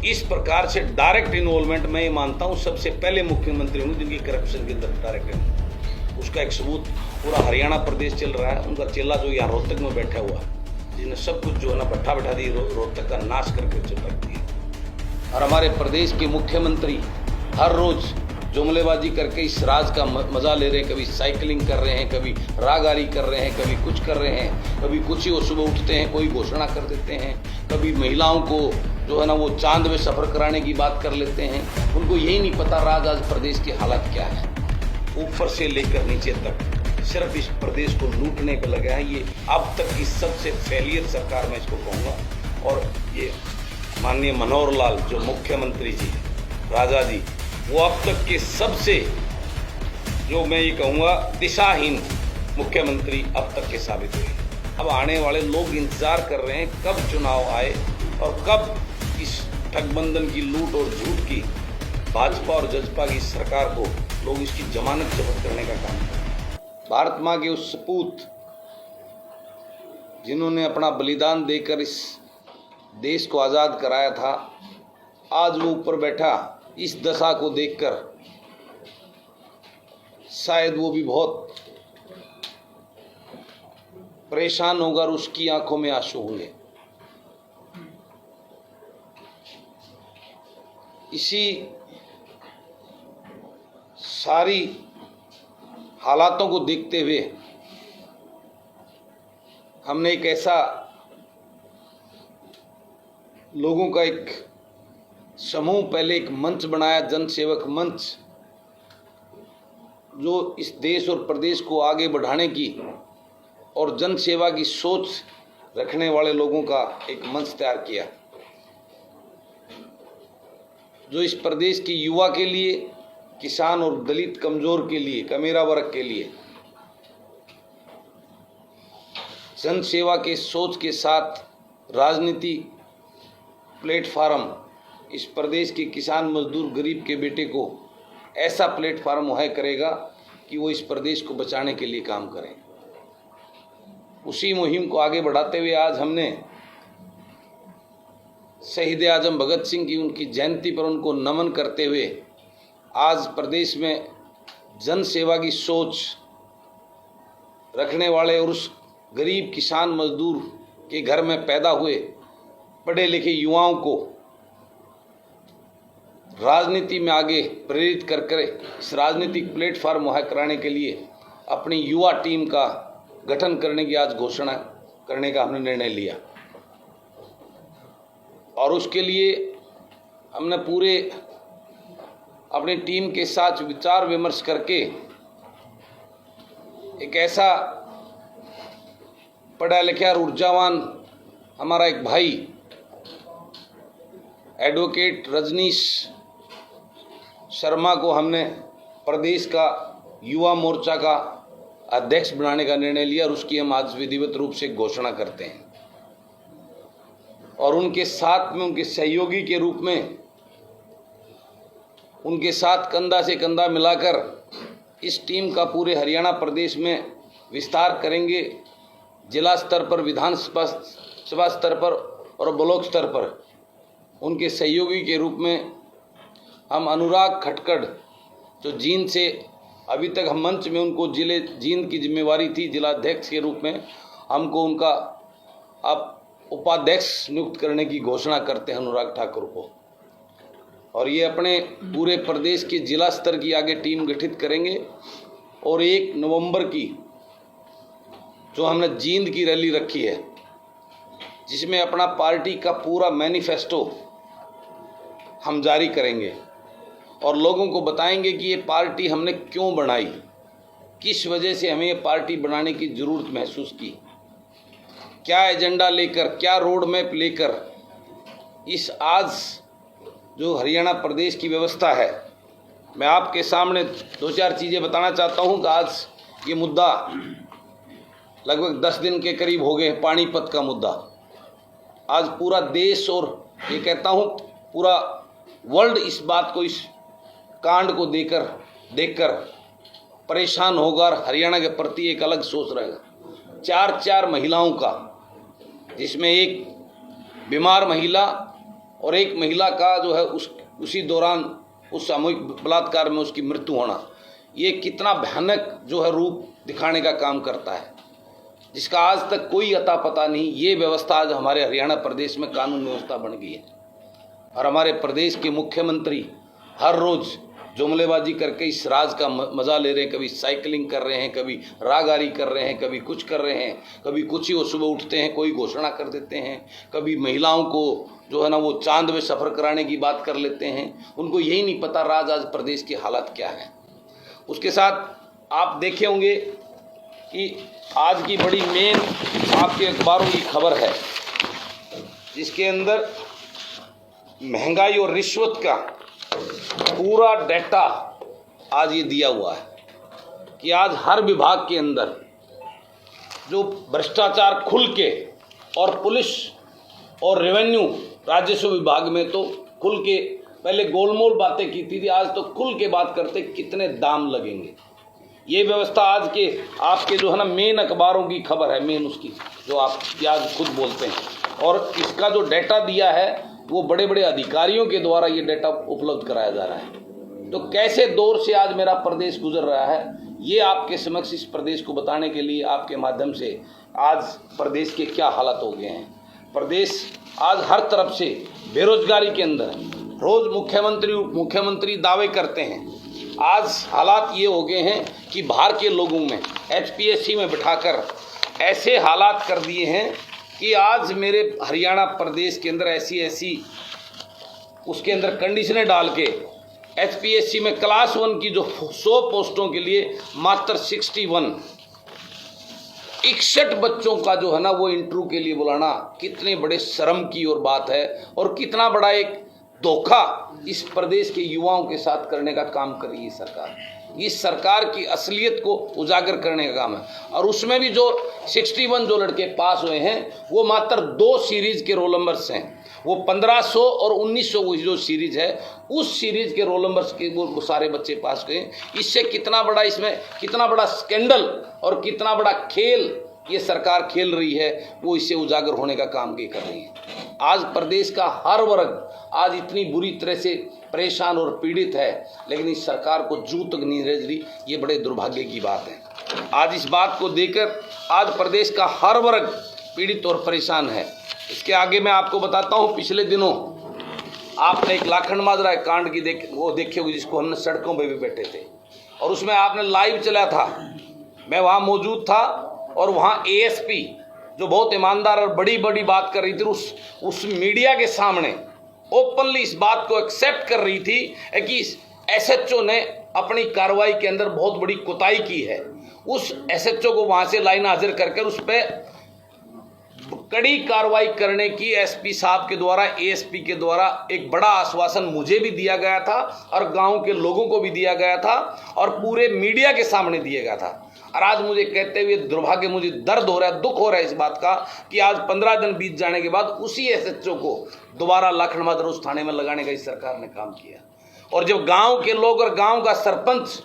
इस प्रकार से डायरेक्ट इन्वॉल्वमेंट मैं ये मानता हूँ सबसे पहले मुख्यमंत्री हूँ जिनकी करप्शन के अंदर डायरेक्ट है। उसका एक सबूत पूरा हरियाणा प्रदेश चल रहा है। उनका चेला जो यहाँ रोहतक में बैठा हुआ जिसने सब कुछ जो है ना बैठा दी रोहतक का नाश करके चल रखी है। और हमारे प्रदेश के मुख्यमंत्री हर रोज जुमलेबाजी करके इस राज का मजा ले रहे हैं। कभी साइकिलिंग कर रहे हैं, कभी रागारी कर रहे हैं, कभी कुछ कर रहे हैं, कभी कुछ ही वो सुबह उठते हैं कोई घोषणा कर देते हैं, कभी महिलाओं को जो है ना वो चांद में सफर कराने की बात कर लेते हैं। उनको यही नहीं पता राज आज प्रदेश की हालत क्या है। ऊपर से लेकर नीचे तक सिर्फ इस प्रदेश को लूटने पर लगा है। ये अब तक की सबसे फेलियर सरकार मैं इसको कहूँगा। और ये माननीय मनोहर लाल जो मुख्यमंत्री जी राजा जी, वो अब तक के सबसे जो मैं ये कहूँगा दिशाहीन मुख्यमंत्री अब तक के साबित हुए। अब आने वाले लोग इंतजार कर रहे हैं कब चुनाव आए और कब इस ठगबंधन की लूट और झूठ की भाजपा और जजपा की सरकार को लोग इसकी जमानत जब्त करने का काम करें। भारत माँ के उस सपूत जिन्होंने अपना बलिदान देकर इस देश को आज़ाद कराया था, आज वो ऊपर बैठा इस दशा को देखकर शायद वो भी बहुत परेशान होगा और उसकी आंखों में आंसू होंगे। इसी सारी हालातों को देखते हुए हमने एक ऐसा लोगों का एक समूह पहले एक मंच बनाया, जन सेवक मंच, जो इस देश और प्रदेश को आगे बढ़ाने की और जन सेवा की सोच रखने वाले लोगों का एक मंच तैयार किया, जो इस प्रदेश के युवा के लिए, किसान और दलित कमजोर के लिए, कमेरा वर्ग के लिए जन सेवा के सोच के साथ राजनीति प्लेटफार्म इस प्रदेश के किसान मजदूर गरीब के बेटे को ऐसा प्लेटफार्म मुहैया करेगा कि वो इस प्रदेश को बचाने के लिए काम करें। उसी मुहिम को आगे बढ़ाते हुए आज हमने शहीद आजम भगत सिंह की उनकी जयंती पर उनको नमन करते हुए आज प्रदेश में जन सेवा की सोच रखने वाले और उस गरीब किसान मजदूर के घर में पैदा हुए पढ़े लिखे युवाओं को राजनीति में आगे प्रेरित कर इस राजनीतिक प्लेटफार्म मुहैया कराने के लिए अपनी युवा टीम का गठन करने की आज घोषणा करने का हमने निर्णय लिया। और उसके लिए हमने पूरे अपनी टीम के साथ विचार विमर्श करके एक ऐसा पढ़ा लिखा और ऊर्जावान हमारा एक भाई एडवोकेट रजनीश शर्मा को हमने प्रदेश का युवा मोर्चा का अध्यक्ष बनाने का निर्णय लिया और उसकी हम आज विधिवत रूप से घोषणा करते हैं। और उनके साथ में उनके सहयोगी के रूप में उनके साथ कंधा से कंधा मिलाकर इस टीम का पूरे हरियाणा प्रदेश में विस्तार करेंगे। जिला स्तर पर, विधानसभा स्तर पर और ब्लॉक स्तर पर उनके सहयोगी के रूप में हम अनुराग खटकड़, जो जींद से अभी तक हम मंच में उनको जिले जींद की जिम्मेवारी थी जिला अध्यक्ष के रूप में, हमको उनका अब उपाध्यक्ष नियुक्त करने की घोषणा करते हैं अनुराग ठाकुर को। और ये अपने पूरे प्रदेश के जिला स्तर की आगे टीम गठित करेंगे। और 1 नवंबर की जो हमने जींद की रैली रखी है, जिसमें अपना पार्टी का पूरा मैनिफेस्टो हम जारी करेंगे और लोगों को बताएंगे कि ये पार्टी हमने क्यों बनाई, किस वजह से हमें ये पार्टी बनाने की ज़रूरत महसूस की, क्या एजेंडा लेकर, क्या रोड मैप लेकर इस आज जो हरियाणा प्रदेश की व्यवस्था है। मैं आपके सामने 2-4 चीज़ें बताना चाहता हूँ कि आज ये मुद्दा लगभग 10 दिन के करीब हो गए, पानीपत का मुद्दा। आज पूरा देश और ये कहता हूँ पूरा वर्ल्ड इस बात को, इस कांड को देखकर परेशान होगा और हरियाणा के प्रति एक अलग सोच रहेगा। 4 महिलाओं का, जिसमें एक बीमार महिला और एक महिला का जो है उसी दौरान उस सामूहिक बलात्कार में उसकी मृत्यु होना, ये कितना भयानक जो है रूप दिखाने का काम करता है, जिसका आज तक कोई अता पता नहीं। ये व्यवस्था आज हमारे हरियाणा प्रदेश में कानून व्यवस्था बन गई है और हमारे प्रदेश के मुख्यमंत्री हर रोज़ जुमलेबाजी करके इस राज का मज़ा ले रहे हैं। कभी साइकिलिंग कर रहे हैं, कभी रागारी कर रहे हैं, कभी कुछ कर रहे हैं, कभी कुछ ही वो सुबह उठते हैं कोई घोषणा कर देते हैं, कभी महिलाओं को जो है ना वो चांद में सफ़र कराने की बात कर लेते हैं। उनको यही नहीं पता राज आज प्रदेश की हालत क्या है। उसके साथ आप देखे होंगे कि आज की बड़ी मेन आपके अखबारों की खबर है, जिसके अंदर महंगाई और रिश्वत का पूरा डेटा आज ये दिया हुआ है कि आज हर विभाग के अंदर जो भ्रष्टाचार खुल के, और पुलिस और रेवेन्यू राजस्व विभाग में तो खुल के पहले गोलमोल बातें की थी, आज तो खुल के बात करते कितने दाम लगेंगे। ये व्यवस्था आज के आपके जो है ना मेन अखबारों की खबर है, मेन उसकी जो आप आज खुद बोलते हैं। और इसका जो डेटा दिया है वो बड़े बड़े अधिकारियों के द्वारा ये डेटा उपलब्ध कराया जा रहा है। तो कैसे दौर से आज मेरा प्रदेश गुजर रहा है, ये आपके समक्ष इस प्रदेश को बताने के लिए आपके माध्यम से आज प्रदेश के क्या हालात हो गए हैं। प्रदेश आज हर तरफ से बेरोजगारी के अंदर है। रोज मुख्यमंत्री दावे करते हैं, आज हालात ये हो गए हैं कि बाहर के लोगों में HPSC में बिठाकर ऐसे हालात कर दिए हैं कि आज मेरे हरियाणा प्रदेश के अंदर ऐसी उसके अंदर कंडीशनें डाल के HPSC में क्लास 1 की जो 100 पोस्टों के लिए मात्र 61 बच्चों का जो है ना वो इंटरव्यू के लिए बुलाना कितने बड़े शर्म की और बात है, और कितना बड़ा एक धोखा इस प्रदेश के युवाओं के साथ करने का काम कर रही है सरकार। इस सरकार की असलियत को उजागर करने का काम है। और उसमें भी जो 61 जो लड़के पास हुए हैं वो मात्र 2 सीरीज के रोल नंबर्स हैं। वो 1500 और 1900 जो सीरीज है उस सीरीज के रोल नंबर्स के वो सारे बच्चे पास गए। इससे कितना बड़ा इसमें कितना बड़ा स्कैंडल और कितना बड़ा खेल ये सरकार खेल रही है, वो इससे उजागर होने का काम ये कर रही है। आज प्रदेश का हर वर्ग आज इतनी बुरी तरह से परेशान और पीड़ित है, लेकिन इस सरकार को जू तक नहीं रज रही। ये बड़े दुर्भाग्य की बात है। आज इस बात को देखकर आज प्रदेश का हर वर्ग पीड़ित और परेशान है। इसके आगे मैं आपको बताता हूँ, पिछले दिनों आपने एक लाखन माजरा कांड की देखे होगी, जिसको हमने सड़कों पर भी बैठे थे और उसमें आपने लाइव चला था। मैं वहाँ मौजूद था और वहाँ ASP जो बहुत ईमानदार और बड़ी बड़ी बात कर रही थी, उस मीडिया के सामने ओपनली इस बात को एक्सेप्ट कर रही थी कि SHO ने अपनी कार्रवाई के अंदर बहुत बड़ी कोताही की है। उस SHO को वहाँ से लाइन हाजिर करके उस पर कड़ी कार्रवाई करने की SP साहब के द्वारा, ASP के द्वारा एक बड़ा आश्वासन मुझे भी दिया गया था और गांव के लोगों को भी दिया गया था और पूरे मीडिया के सामने दिया गया था। और आज मुझे कहते हुए दुर्भाग्य, मुझे दर्द हो रहा है, दुख हो रहा है इस बात का कि आज 15 दिन बीत जाने के बाद उसी SHO को दोबारा लाखन माजरा उस थाने में लगाने का इस सरकार ने काम किया। और जब गांव के लोग और गांव का सरपंच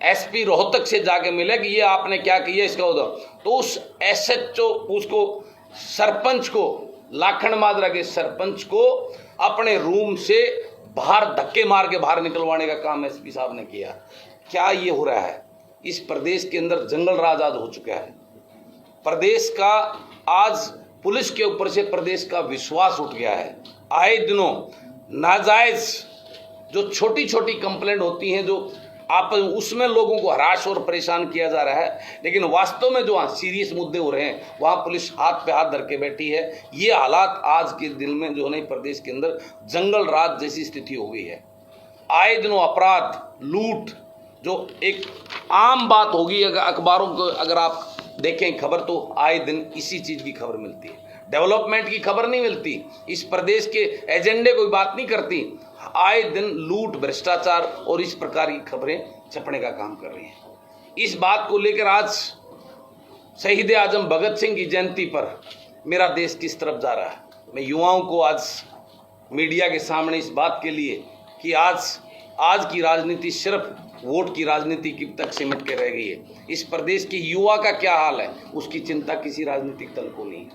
SP रोहतक से जाके मिले कि ये आपने क्या किया इसका उधर, तो उस SHO उसको सरपंच को, लाखन माजरा के सरपंच को अपने रूम से बाहर धक्के मार के बाहर निकलवाने का काम SP साहब ने किया। क्या ये हो रहा है? इस प्रदेश के अंदर जंगल राज आज हो चुका है। प्रदेश का आज पुलिस के ऊपर से प्रदेश का विश्वास उठ गया है। आए दिनों नाजायज जो छोटी छोटी कंप्लेंट होती हैं, जो आप उसमें लोगों को हराश और परेशान किया जा रहा है, लेकिन वास्तव में जो सीरियस मुद्दे हो रहे हैं वहाँ पुलिस हाथ पे हाथ धर के बैठी है। ये हालात आज के दिन में जो है प्रदेश के अंदर जंगल राज जैसी स्थिति हो गई है। आए दिनों अपराध, लूट जो एक आम बात होगी। अखबारों को अगर आप देखें खबर तो आए दिन इसी चीज़ की खबर मिलती है, डेवलपमेंट की खबर नहीं मिलती, इस प्रदेश के एजेंडे कोई बात नहीं करती। आए दिन लूट, भ्रष्टाचार और इस प्रकार की खबरें छपने का काम कर रही हैं। इस बात को लेकर आज शहीद आजम भगत सिंह की जयंती पर मेरा देश किस तरफ जा रहा है, मैं युवाओं को आज मीडिया के सामने इस बात के लिए कि आज की राजनीति सिर्फ वोट की राजनीति की तक सिमट के रह गई है। इस प्रदेश के युवा का क्या हाल है उसकी चिंता किसी राजनीतिक दल को नहीं है।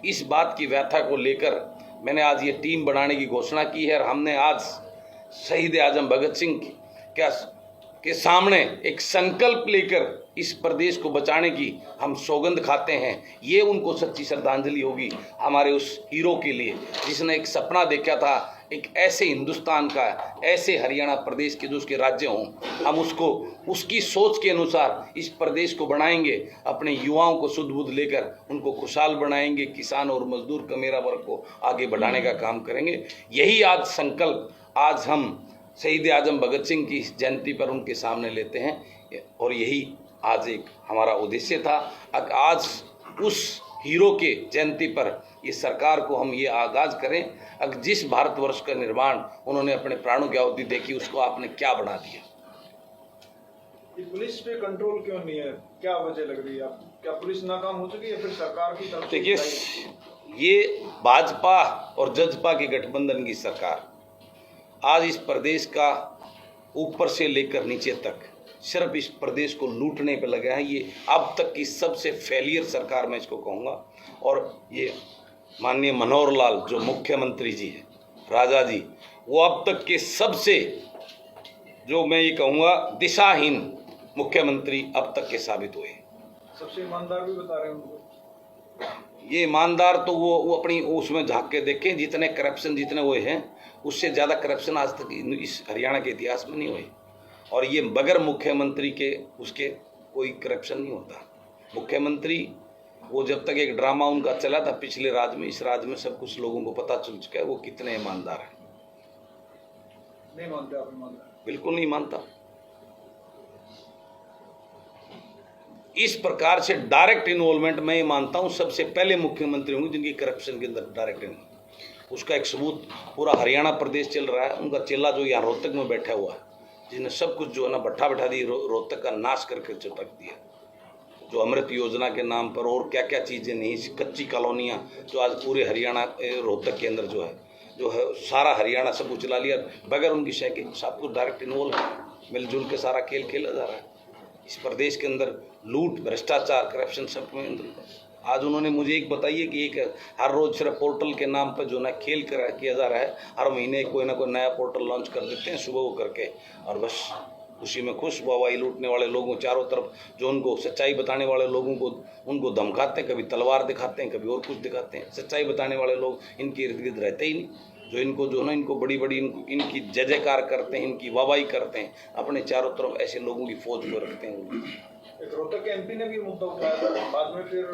इस बात की व्यथा को लेकर मैंने आज ये टीम बनाने की घोषणा की है और हमने आज शहीद आजम भगत सिंह के सामने एक संकल्प लेकर इस प्रदेश को बचाने की हम सौगंध खाते हैं। ये उनको सच्ची श्रद्धांजलि होगी हमारे उस हीरो के लिए जिसने एक सपना देखा था एक ऐसे हिंदुस्तान का, ऐसे हरियाणा प्रदेश के जो उसके राज्य हों। हम उसको उसकी सोच के अनुसार इस प्रदेश को बनाएंगे, अपने युवाओं को शुद्ध बुद्ध लेकर उनको खुशहाल बनाएंगे, किसान और मजदूर कमेरा वर्ग को आगे बढ़ाने का काम करेंगे। यही आज संकल्प आज हम शहीद आजम भगत सिंह की जयंती पर उनके सामने लेते हैं और यही आज एक हमारा उद्देश्य था। आज उस हीरो के जयंती पर ये सरकार को हम ये आगाज करें, अगर जिस भारतवर्ष का निर्माण उन्होंने अपने प्राणों की आहुति देखी उसको आपने क्या बना दिया। पुलिस पे कंट्रोल क्यों नहीं है, क्या वजह लग रही है आपको? क्या पुलिस नाकाम हो चुकी है फिर सरकार की तरफ से? देखिए, ये भाजपा और जजपा के गठबंधन की सरकार आज इस प्रदेश का ऊपर से लेकर नीचे तक सिर्फ इस प्रदेश को लूटने पे लगा है। ये अब तक की सबसे फेलियर सरकार मैं इसको कहूँगा। और ये माननीय मनोहर लाल जो मुख्यमंत्री जी हैं, राजा जी, वो अब तक के सबसे जो मैं ये कहूँगा दिशाहीन मुख्यमंत्री अब तक के साबित हुए। सबसे ईमानदार भी बता रहे हैं उनको। ये ईमानदार तो वो अपनी उसमें झांक के देखें, जितने करप्शन जितने हुए हैं उससे ज़्यादा करप्शन आज तक इस हरियाणा के इतिहास में नहीं हुए। और ये बगैर मुख्यमंत्री के उसके कोई करप्शन नहीं होता। मुख्यमंत्री वो जब तक एक ड्रामा उनका चला था पिछले राज्य में, इस राज्य में सब कुछ लोगों को पता चल चुका है वो कितने ईमानदार हैं। नहीं मानते आप? ईमानदार बिल्कुल नहीं मानता। इस प्रकार से डायरेक्ट इन्वॉल्वमेंट मैं मानता हूं सबसे पहले मुख्यमंत्री होंगे जिनकी करप्शन के अंदर डायरेक्ट इन्वॉल्वमेंट। उसका एक सबूत पूरा हरियाणा प्रदेश चल रहा है। उनका चेला जो यहाँ रोहतक में बैठा हुआ है, जिसने सब कुछ जो है ना भट्ठा बैठा दी, रोहतक का नाश करके चटक दिया, जो अमृत योजना के नाम पर और क्या क्या चीज़ें नहीं, कच्ची कॉलोनियाँ जो आज पूरे हरियाणा रोहतक के अंदर जो है सारा हरियाणा सब कुछ चला लिया बगैर उनकी शय के। सब कुछ डायरेक्ट इन्वॉल्व है, मिलजुल के सारा खेल खेला जा रहा है। इस प्रदेश के अंदर लूट, भ्रष्टाचार, करप्शन सब में अंदर। आज उन्होंने मुझे एक बताइए कि एक हर रोज सिर्फ पोर्टल के नाम पर जो ना खेल किया जा रहा है, हर महीने कोई ना कोई नया पोर्टल लॉन्च कर देते हैं सुबह वो करके, और बस उसी में खुश वाहवाही लूटने वाले लोगों चारों तरफ जो उनको सच्चाई बताने वाले लोगों को उनको धमकाते हैं, कभी तलवार दिखाते हैं, कभी और कुछ दिखाते हैं। सच्चाई बताने वाले लोग इनके इर्द गिर्द रहते ही नहीं, जो इनको जो ना इनको बड़ी बड़ी इनकी जय जयकार करते हैं, इनकी वाहवाही करते हैं, अपने चारों तरफ ऐसे लोगों की फौज को रखते हैं। एक रोहतक के एमपी ने भी मुद्दा उठाया था, बाद में फिर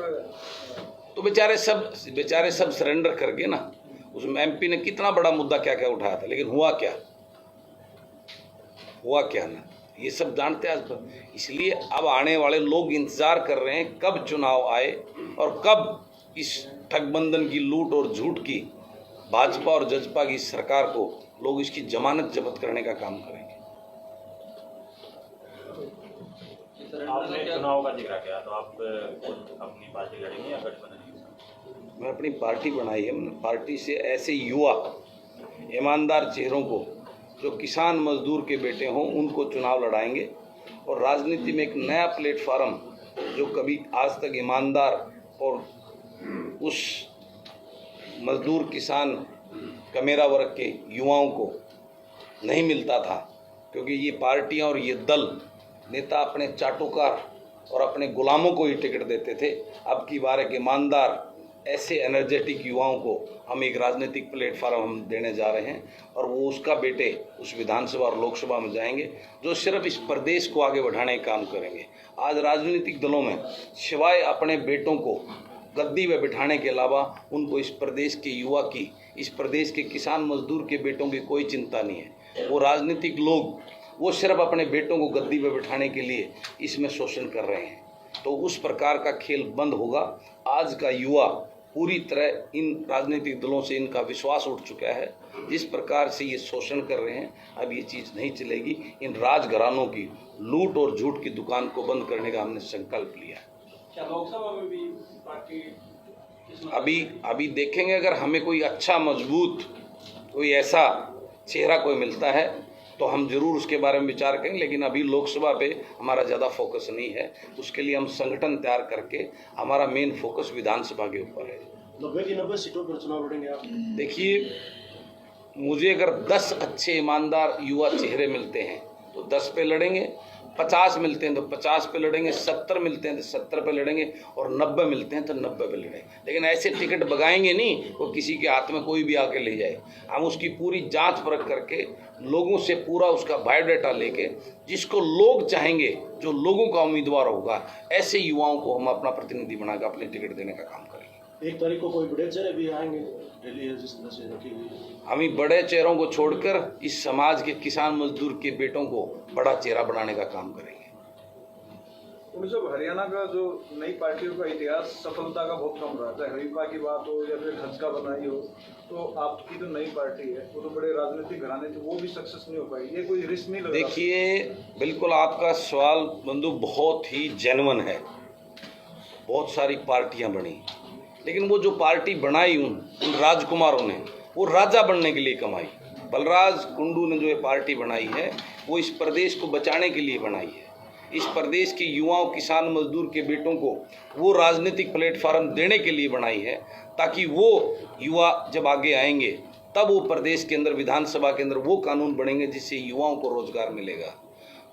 तो बेचारे सब सरेंडर कर गए ना। उस एमपी ने कितना बड़ा मुद्दा क्या क्या उठाया था, लेकिन हुआ क्या ना, ये सब जानते हैं आज पर। इसलिए अब आने वाले लोग इंतजार कर रहे हैं कब चुनाव आए और कब इस ठगबंधन की लूट और झूठ की भाजपा और जजपा की सरकार को लोग इसकी जमानत जब्त करने का काम करेंगे। आपने चुनाव का जिक्र किया, तो आप अपनी पार्टी लड़ेंगे या गठबंधन? मैं अपनी पार्टी बनाई है। पार्टी से ऐसे युवा ईमानदार चेहरों को जो किसान मजदूर के बेटे हों उनको चुनाव लड़ाएंगे और राजनीति में एक नया प्लेटफार्म जो कभी आज तक ईमानदार और उस मजदूर किसान कमेरा वर्ग के युवाओं को नहीं मिलता था, क्योंकि ये पार्टियां और ये दल नेता अपने चाटुकार और अपने गुलामों को ही टिकट देते थे। अब की बार एक ईमानदार ऐसे एनर्जेटिक युवाओं को हम एक राजनीतिक प्लेटफार्म हम देने जा रहे हैं और वो उसका बेटे उस विधानसभा और लोकसभा में जाएंगे जो सिर्फ इस प्रदेश को आगे बढ़ाने का काम करेंगे। आज राजनीतिक दलों में सिवाय अपने बेटों को गद्दी में बिठाने के अलावा उनको इस प्रदेश के युवा की, इस प्रदेश के किसान मजदूर के बेटों की कोई चिंता नहीं है। वो राजनीतिक लोग वो सिर्फ अपने बेटों को गद्दी पर बिठाने के लिए इसमें शोषण कर रहे हैं। तो उस प्रकार का खेल बंद होगा। आज का युवा पूरी तरह इन राजनीतिक दलों से इनका विश्वास उठ चुका है। जिस प्रकार से ये शोषण कर रहे हैं, अब ये चीज़ नहीं चलेगी। इन राजघरानों की लूट और झूठ की दुकान को बंद करने का हमने संकल्प लिया है। क्या लोकसभा में भी पार्टी अभी देखेंगे, अगर हमें कोई अच्छा मजबूत कोई ऐसा चेहरा कोई मिलता है तो हम जरूर उसके बारे में विचार करेंगे, लेकिन अभी लोकसभा पे हमारा ज़्यादा फोकस नहीं है। उसके लिए हम संगठन तैयार करके हमारा मेन फोकस विधानसभा के ऊपर है। 90 की 90 सीटों पर चुनाव लड़ेंगे आप? देखिए, मुझे अगर 10 अच्छे ईमानदार युवा चेहरे मिलते हैं तो 10 पे लड़ेंगे, 50 मिलते हैं तो 50 पे लड़ेंगे, 70 मिलते हैं तो 70 पे लड़ेंगे और 90 मिलते हैं तो 90 पे लड़ेंगे। लेकिन ऐसे टिकट बगाएंगे नहीं वो किसी के हाथ में कोई भी आके ले जाए। हम उसकी पूरी जांच परख करके लोगों से पूरा उसका बायोडाटा लेके जिसको लोग चाहेंगे, जो लोगों का उम्मीदवार होगा, ऐसे युवाओं को हम अपना प्रतिनिधि बनाकर अपने टिकट देने का काम करेंगे। 1 तारीख को कोई बड़े चेहरे भी आएंगे रैली है जिस तरह से रखी हुई है? हम ही बड़े चेहरों को छोड़कर इस समाज के किसान मजदूर के बेटों को बड़ा चेहरा बनाने का काम करेंगे। जब हरियाणा का जो नई पार्टियों का इतिहास सफलता का बहुत कम रहा, चाहे हरीफा की बात हो या फिर हंसका बनाई हो, तो आपकी जो नई पार्टी है वो तो बड़े राजनीतिक घराने थे, वो भी सक्सेस नहीं हो पाई, ये कोई रिस्क नहीं लग रहा? देखिए, बिल्कुल आपका सवाल बंधु बहुत ही जेन्युइन है। बहुत सारी पार्टियां बनी, लेकिन वो जो पार्टी बनाई उन राजकुमारों ने, वो राजा बनने के लिए कमाई। बलराज कुंडू ने जो ये पार्टी बनाई है वो इस प्रदेश को बचाने के लिए बनाई है। इस प्रदेश के युवाओं, किसान मजदूर के बेटों को वो राजनीतिक प्लेटफार्म देने के लिए बनाई है, ताकि वो युवा जब आगे आएंगे तब वो प्रदेश के अंदर, विधानसभा के अंदर वो कानून बनेंगे जिससे युवाओं को रोजगार मिलेगा,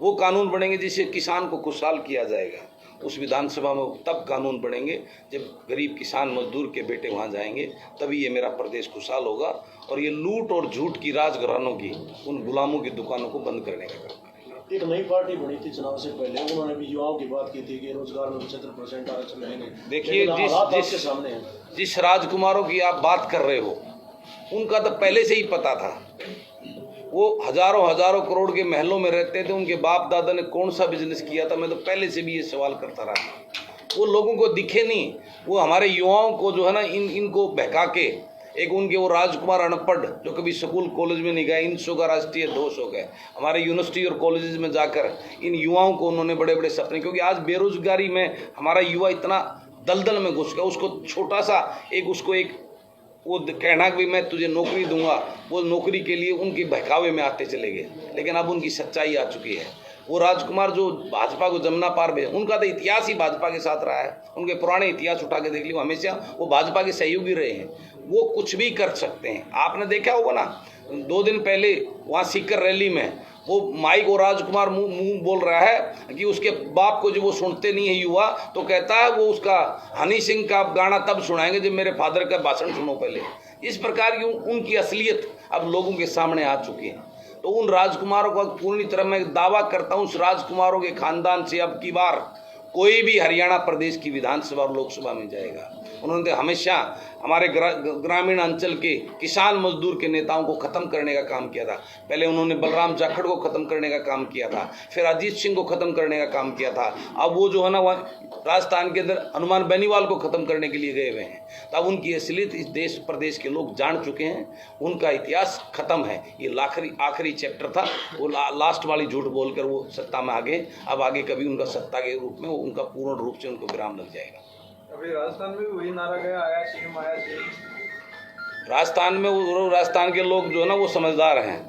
वो कानून बनेंगे जिससे किसान को खुशहाल किया जाएगा। उस विधानसभा में तब कानून बनेंगे जब गरीब किसान मजदूर के बेटे वहाँ जाएंगे, तभी ये मेरा प्रदेश खुशहाल होगा और ये लूट और झूठ की राजघरानों की, उन गुलामों की दुकानों को बंद करने का काम करेंगे। एक नई पार्टी बनी थी चुनाव से पहले, उन्होंने भी युवाओं की बात की थी कि रोजगार में 75% आरक्षण लेंगे। देखिए, सामने है जिस राजकुमारों की आप बात कर रहे हो उनका तो पहले से ही पता था। वो हजारों करोड़ के महलों में रहते थे, उनके बाप दादा ने कौन सा बिजनेस किया था, मैं तो पहले से भी ये सवाल करता रहा। वो लोगों को दिखे नहीं, वो हमारे युवाओं को जो है ना इनको बहका के, एक उनके वो राजकुमार अनपढ़ जो कभी स्कूल कॉलेज में नहीं गए, इन का राष्ट्रीय दोष हो गए। हमारे यूनिवर्सिटी और कॉलेजेस में जाकर इन युवाओं को उन्होंने बड़े बड़े सपने, क्योंकि आज बेरोजगारी में हमारा युवा इतना दलदल में घुस गया, उसको छोटा सा एक वो कहना कि मैं तुझे नौकरी दूंगा, वो नौकरी के लिए उनके बहकावे में आते चले गए। लेकिन अब उनकी सच्चाई आ चुकी है। वो राजकुमार जो भाजपा को जमुना पार भेजे, उनका तो इतिहास ही भाजपा के साथ रहा है। उनके पुराने इतिहास उठा के देख लियो, हमेशा वो भाजपा के सहयोगी रहे हैं। वो कुछ भी कर सकते हैं। आपने देखा होगा ना, 2 दिन पहले वहाँ सीकर रैली में वो माइक और राजकुमार मुंह बोल रहा है कि उसके बाप को जब वो सुनते नहीं है युवा, तो कहता है वो उसका हनी सिंह का गाना तब सुनाएंगे जब मेरे फादर का भाषण सुनो पहले। इस प्रकार की उनकी असलियत अब लोगों के सामने आ चुकी है। तो उन राजकुमारों का पूरी तरह मैं दावा करता हूँ, उस राजकुमारों के खानदान से अब की बार कोई भी हरियाणा प्रदेश की विधानसभा और लोकसभा में जाएगा। उन्होंने तो हमेशा हमारे ग्रामीण अंचल के किसान मजदूर के नेताओं को खत्म करने का काम किया था। पहले उन्होंने बलराम जाखड़ को खत्म करने का काम किया था, फिर अजीत सिंह को खत्म करने का काम किया था। अब वो जो है ना वहाँ राजस्थान के अंदर हनुमान बेनीवाल को खत्म करने के लिए गए हुए हैं। तब उनकी असलियत इस देश प्रदेश के लोग जान चुके हैं। उनका इतिहास खत्म है। ये आखिरी चैप्टर था। वो लास्ट वाली झूठ बोलकर वो सत्ता में आ गए। अब आगे कभी उनका सत्ता के रूप में उनका पूर्ण रूप से उनको विराम लग जाएगा। अभी राजस्थान में भी वही नारा गया, आया सीएम आया सीएम। राजस्थान में वो राजस्थान के लोग जो है ना वो समझदार हैं,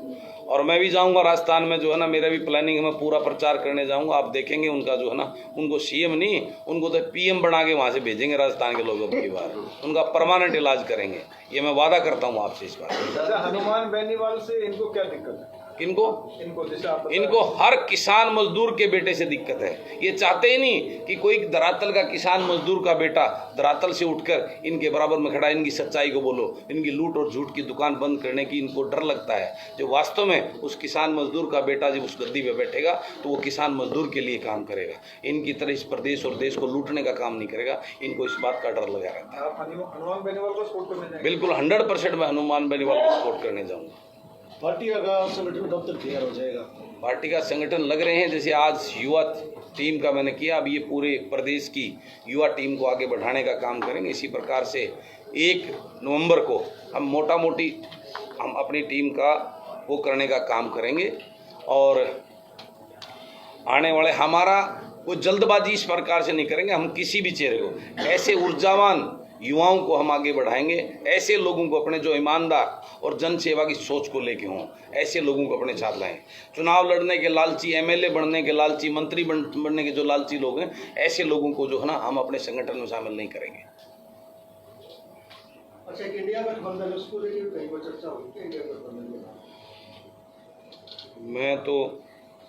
और मैं भी जाऊंगा राजस्थान में, जो है ना मेरा भी प्लानिंग है, मैं पूरा प्रचार करने जाऊंगा। आप देखेंगे उनका जो है ना, उनको सीएम नहीं, उनको तो पीएम बना के वहाँ से भेजेंगे राजस्थान के लोगों की बार। उनका परमानेंट इलाज करेंगे, ये मैं वादा करता हूँ आपसे इस बार। हनुमान बेनीवाल से इनको क्या दिक्कत है? इनको हर किसान मजदूर के बेटे से दिक्कत है। ये चाहते ही नहीं कि कोई धरातल का किसान मजदूर का बेटा धरातल से उठकर इनके बराबर में खड़ा इनकी सच्चाई को बोलो। इनकी लूट और झूठ की दुकान बंद करने की इनको डर लगता है। जो वास्तव में उस किसान मजदूर का बेटा जब उस गद्दी पे बैठेगा तो वो किसान मजदूर के लिए काम करेगा। इनकी तरह इस प्रदेश और देश को लूटने का काम नहीं करेगा। इनको इस बात का डर लगा रहता है। आप हनुमान बेनीवाल को सपोर्ट करने जाएंगे? बिल्कुल 100% मैं हनुमान बेनीवाल को सपोर्ट करने जाऊँगा। पार्टी का संगठन कब तक तैयार हो जाएगा? पार्टी का संगठन लग रहे हैं, जैसे आज युवा टीम का मैंने किया, अब ये पूरे प्रदेश की युवा टीम को आगे बढ़ाने का काम करेंगे। इसी प्रकार से 1 नवंबर को हम मोटा मोटी हम अपनी टीम का वो करने का काम करेंगे। और आने वाले हमारा वो जल्दबाजी इस प्रकार से नहीं करेंगे। हम किसी भी चेहरे को, ऐसे ऊर्जावान युवाओं को हम आगे बढ़ाएंगे। ऐसे लोगों को अपने जो ईमानदार और जन सेवा की सोच को लेके हों, ऐसे लोगों को अपने साथ लाएं। चुनाव लड़ने के लालची, एमएलए बनने के लालची, मंत्री बनने के जो लालची लोग हैं, ऐसे लोगों को जो है ना हम अपने संगठन में शामिल नहीं करेंगे। अच्छा, एक इंडिया गठबंधन उसको लेकर कहीं पर चर्चा हुई कि इंडिया गठबंधन में? मैं तो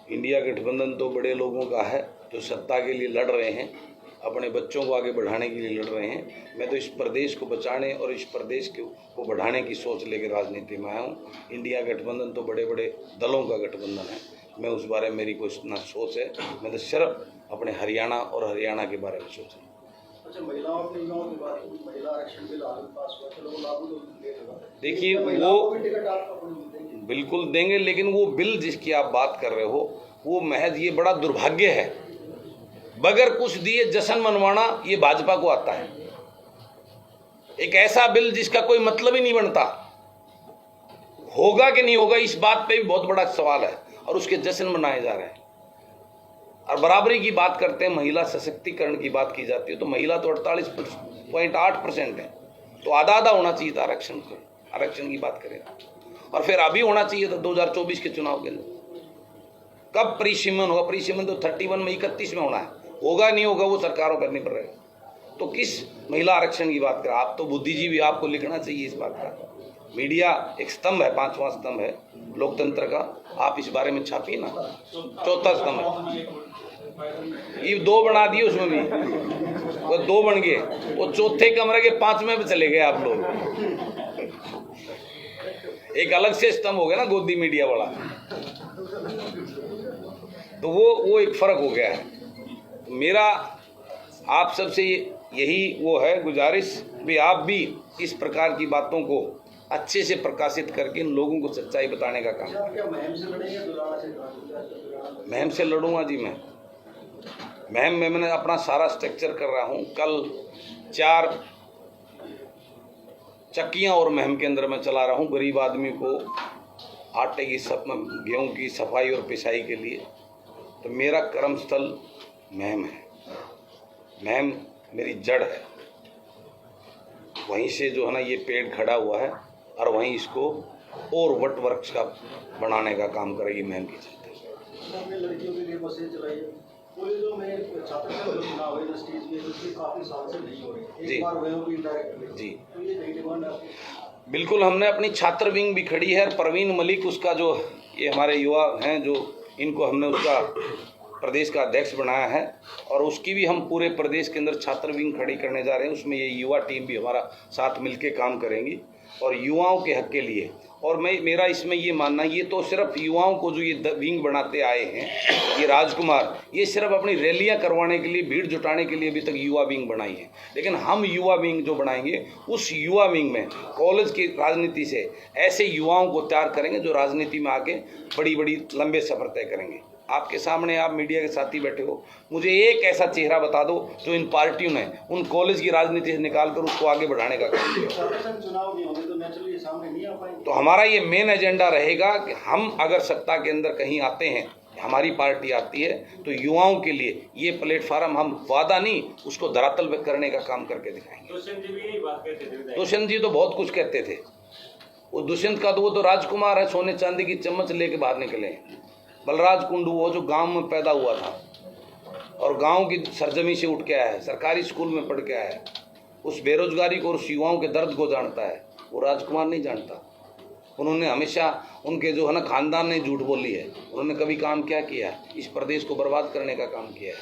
इंडिया गठबंधन तो बड़े लोगों का है जो सत्ता के लिए लड़ रहे हैं, अपने बच्चों को आगे बढ़ाने के लिए लड़ रहे हैं। मैं तो इस प्रदेश को बचाने और इस प्रदेश को बढ़ाने की सोच लेकर राजनीति में आया हूँ। इंडिया गठबंधन तो बड़े बड़े दलों का गठबंधन है, मैं उस बारे में मेरी कोई ना सोच है। मैं तो सिर्फ अपने हरियाणा और हरियाणा के बारे में सोच रहा हूँ। अच्छा, महिलाओं अपने युवाओं की बात की, महिला आरक्षण बिल पास हुआ, चलो लागू तो लेट होगा। देखिए, महिलाओं वो को भी टिकट आपको देंगे? बिल्कुल देंगे, लेकिन वो बिल जिसकी आप बात कर रहे हो वो महज, ये बड़ा दुर्भाग्य है, बगैर कुछ दिए जश्न मनवाना ये भाजपा को आता है। एक ऐसा बिल जिसका कोई मतलब ही नहीं बनता, होगा कि नहीं होगा इस बात पे भी बहुत बड़ा सवाल है, और उसके जश्न मनाए जा रहे हैं। और बराबरी की बात करते हैं, महिला सशक्तिकरण की बात की जाती है, तो महिला तो 48.8% है, तो आधा आधा होना चाहिए था आरक्षण की बात करें। और फिर अभी होना चाहिए था 2024 के चुनाव के अंदर। कब परिसीमन होगा? परिसीमन तो 31 में 31 में होना है, होगा नहीं होगा वो सरकारों करनी पड़ रही है। तो किस महिला आरक्षण की बात करें? आप तो बुद्धिजीवी, आपको लिखना चाहिए इस बात का। मीडिया एक स्तंभ है, 5वां स्तंभ है लोकतंत्र का, आप इस बारे में छापिए ना। 4था स्तंभ है, ये 2 बना दिए, उसमें भी वो 2 बन गए, वो 4थे कमरे के 5वें पे चले गए आप लोग। एक अलग से स्तंभ हो गया ना गोदी मीडिया वाला, तो वो एक फर्क हो गया है। तो मेरा आप सबसे यही वो है गुजारिश भी, आप भी इस प्रकार की बातों को अच्छे से प्रकाशित करके इन लोगों को सच्चाई बताने का काम। क्या मुहिम से लड़ेंगे दुराना से? महम से लड़ूंगा जी मैं। महम में मैंने अपना सारा स्ट्रक्चर कर रहा हूँ। कल 4 चक्कियाँ और महम के अंदर मैं चला रहा हूँ, गरीब आदमी को आटे की गेहूँ की सफाई और पिसाई के लिए। तो मेरा कर्मस्थल महम है, महम मेरी जड़ है, वहीं से जो है ना ये पेड़ खड़ा हुआ है, और वहीं इसको और वट वृक्ष का बनाने का काम करेगी महम की जनता। अपने लड़कियों के लिए बसें चलाइए। कॉलेजों में छात्र संघ जो चुनाव है, जो स्टेज पे उसकी काफी साल से नहीं हो रही, जी। एक बार हुए हो भी इंडायरेक्टली जी तो ये नई डिमांड है। बिल्कुल, हमने अपनी छात्र विंग भी खड़ी है। परवीन मलिक उसका जो, ये हमारे युवा हैं जो, इनको हमने उसका प्रदेश का अध्यक्ष बनाया है, और उसकी भी हम पूरे प्रदेश के अंदर छात्र विंग खड़ी करने जा रहे हैं। उसमें ये युवा टीम भी हमारा साथ मिलके काम करेंगी और युवाओं के हक के लिए। और मेरा इसमें ये मानना, ये तो सिर्फ युवाओं को जो ये विंग बनाते आए हैं ये राजकुमार, ये सिर्फ अपनी रैलियां करवाने के लिए, भीड़ जुटाने के लिए अभी तक युवा विंग बनाई है। लेकिन हम युवा विंग जो बनाएंगे, उस युवा विंग में कॉलेज की राजनीति से ऐसे युवाओं को तैयार करेंगे जो राजनीति में आके बड़ी बड़ी लंबे सफर तय करेंगे। आपके सामने, आप मीडिया के साथी बैठे हो, मुझे एक ऐसा चेहरा बता दो जो इन पार्टियों ने उन कॉलेज की राजनीति से निकाल कर उसको आगे बढ़ाने का काम किया। चुनाव नहीं होंगे तो नेचुरली सामने नहीं आ पाएंगे। तो हमारा ये मेन एजेंडा रहेगा कि हम अगर सत्ता के अंदर कहीं आते हैं, हमारी पार्टी आती है, तो युवाओं के लिए ये प्लेटफार्म, हम वादा नहीं, उसको धरातल पे करने का काम करके दिखाएंगे। दुष्यंत जी भी यही बात कहते थे। दुष्यंत जी तो बहुत कुछ कहते थे। वो दुष्यंत का तो, वो तो राजकुमार है, सोने चांदी की चम्मच लेके बाहर निकले। बलराज कुंडू वो जो गांव में पैदा हुआ था और गांव की सरजमी से उठ के आया है, सरकारी स्कूल में पढ़ के आया है, उस बेरोजगारी को और उस युवाओं के दर्द को जानता है, वो राजकुमार नहीं जानता। उन्होंने हमेशा, उनके जो है ना खानदान ने झूठ बोली है, उन्होंने कभी काम क्या किया है? इस प्रदेश को बर्बाद करने का काम किया है।